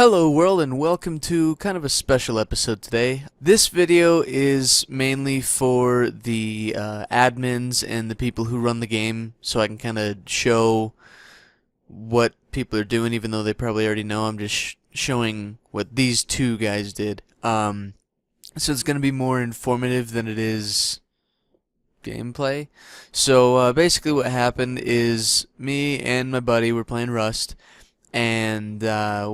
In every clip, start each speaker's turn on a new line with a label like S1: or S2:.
S1: Hello world, and welcome to kind of a special episode today. This video is mainly for the admins and the people who run the game, so I can kind of show what people are doing, even though they probably already know. I'm just showing what these two guys did. So it's going to be more informative than it is gameplay. So basically what happened is me and my buddy were playing Rust, and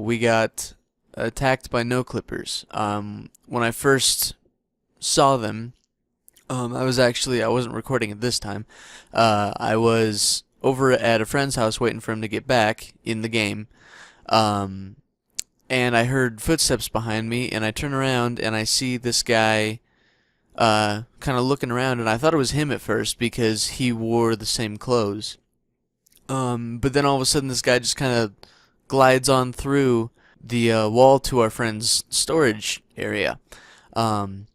S1: we got attacked by no clippers. When I first saw them, I wasn't recording at this time. I was over at a friend's house waiting for him to get back in the game, and I heard footsteps behind me, and I turn around and I see this guy kind of looking around, and I thought it was him at first because he wore the same clothes. But then all of a sudden this guy just kind of glides on through the wall to our friend's storage area. And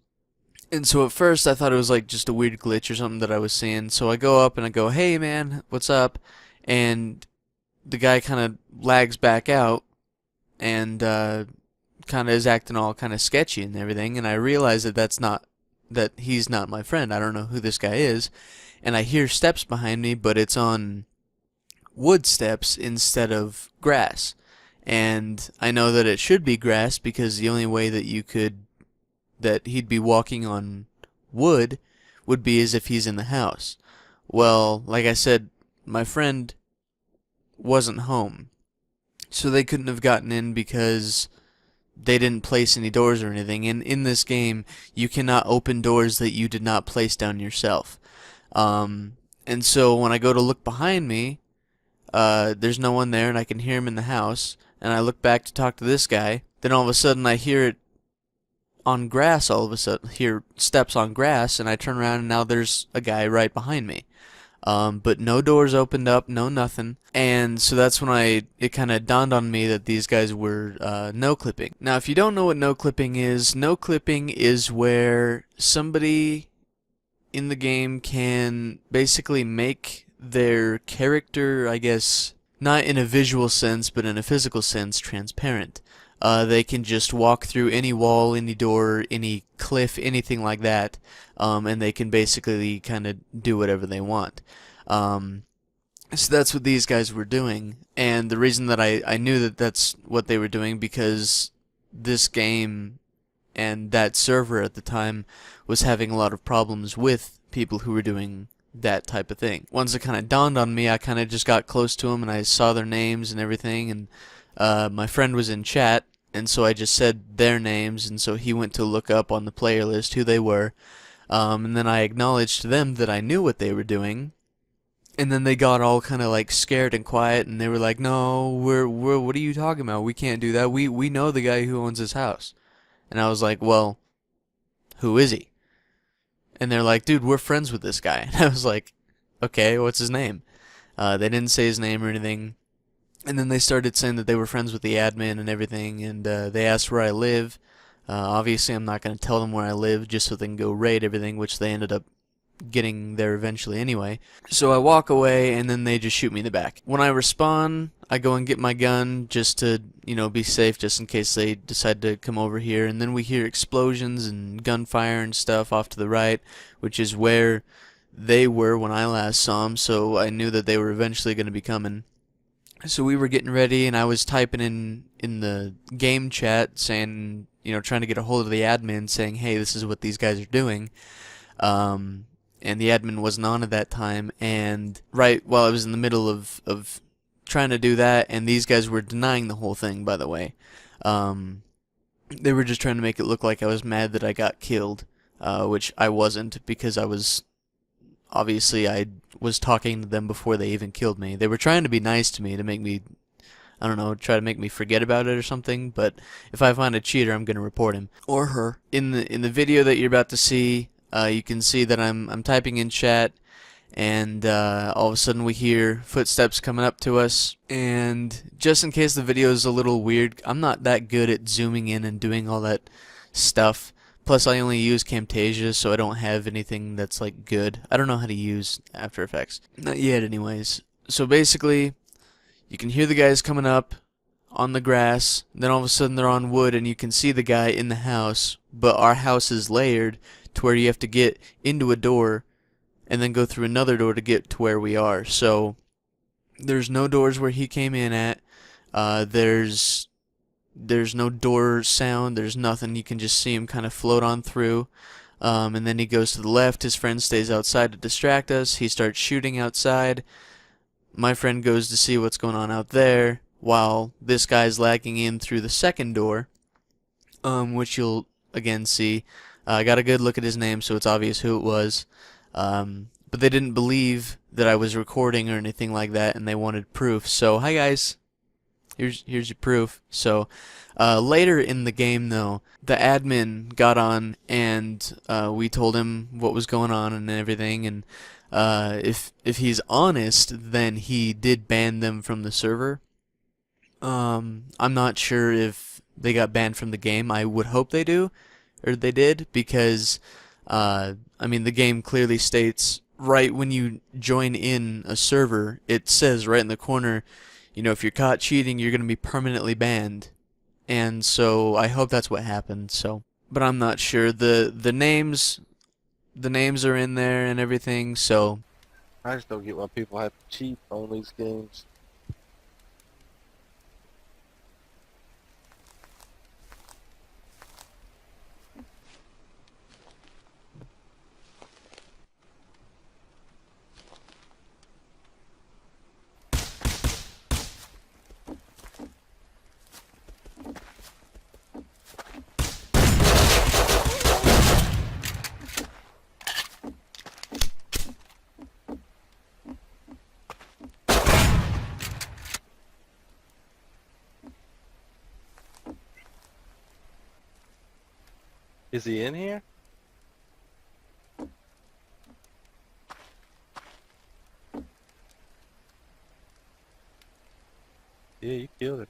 S1: so at first I thought it was like just a weird glitch or something that I was seeing. So I go up and I go, "Hey man, what's up?" And the guy kind of lags back out and kind of is acting all kind of sketchy and everything. And I realize that he's not my friend. I don't know who this guy is. And I hear steps behind me, but it's on wood steps instead of grass, and I know that it should be grass because the only way that he'd be walking on wood would be as if he's in the house. Well, like I said, my friend wasn't home, so they couldn't have gotten in because they didn't place any doors or anything. And in this game you cannot open doors that you did not place down yourself. And so when I go to look behind me, there's no one there, and I can hear him in the house, and I look back to talk to this guy. Then all of a sudden I hear it on grass, hear steps on grass, and I turn around and now there's a guy right behind me. But no doors opened up, no nothing. And so that's when it kind of dawned on me that these guys were no clipping. Now if you don't know what no clipping is where somebody in the game can basically make their character, I guess, not in a visual sense, but in a physical sense, transparent. They can just walk through any wall, any door, any cliff, anything like that, and they can basically kind of do whatever they want. So that's what these guys were doing, and the reason that I knew that that's what they were doing because this game and that server at the time was having a lot of problems with people who were doing that type of thing. Once it kind of dawned on me, I kind of just got close to them and I saw their names and everything, and my friend was in chat, and so I just said their names, and so he went to look up on the player list who they were, and then I acknowledged to them that I knew what they were doing, and then they got all kind of like scared and quiet, and they were like, "No, what are you talking about? We can't do that. We know the guy who owns this house." And I was like, "Well, who is he?" And they're like, "Dude, we're friends with this guy." And I was like, "Okay, what's his name?" They didn't say his name or anything. And then they started saying that they were friends with the admin and everything, and they asked where I live. Obviously, I'm not going to tell them where I live just so they can go raid everything, which they ended up getting there eventually anyway. So I walk away, and then they just shoot me in the back. When I respawn, I go and get my gun just to, be safe, just in case they decide to come over here. And then we hear explosions and gunfire and stuff off to the right, which is where they were when I last saw them, so I knew that they were eventually going to be coming. So we were getting ready, and I was typing in the game chat saying, trying to get a hold of the admin saying, "Hey, this is what these guys are doing." And the admin wasn't on at that time, and right while I was in the middle of trying to do that, and these guys were denying the whole thing, by the way. They were just trying to make it look like I was mad that I got killed, which I wasn't, because I was talking to them before they even killed me. They were trying to be nice to me to make me, I don't know, try to make me forget about it or something, but if I find a cheater, I'm going to report him. Or her. In the video that you're about to see, you can see that I'm typing in chat, and all of a sudden we hear footsteps coming up to us, and just in case the video is a little weird, I'm not that good at zooming in and doing all that stuff. Plus I only use Camtasia, so I don't have anything that's like good. I don't know how to use After Effects. Not yet anyways. So basically, you can hear the guys coming up. on the grass, then all of a sudden they're on wood and you can see the guy in the house, but our house is layered to where you have to get into a door and then go through another door to get to where we are. So there's no doors where he came in at. There's no door sound. There's nothing. You can just see him kind of float on through. And then he goes to the left. His friend stays outside to distract us. He starts shooting outside. My friend goes to see what's going on out there, while this guy's lagging in through the second door, which you'll again see. I got a good look at his name, so it's obvious who it was. But they didn't believe that I was recording or anything like that, and they wanted proof. So, hi guys. Here's your proof. So, later in the game, though, the admin got on and we told him what was going on and everything. And if he's honest, then he did ban them from the server. I'm not sure if they got banned from the game. I would hope they do, or they did, because I mean, the game clearly states right when you join in a server, it says right in the corner, you know, if you're caught cheating, you're going to be permanently banned. And so I hope that's what happened. So, but I'm not sure. The names are in there and everything. So
S2: I just don't get why people have to cheat on these games. Is he in here? Yeah, you killed it.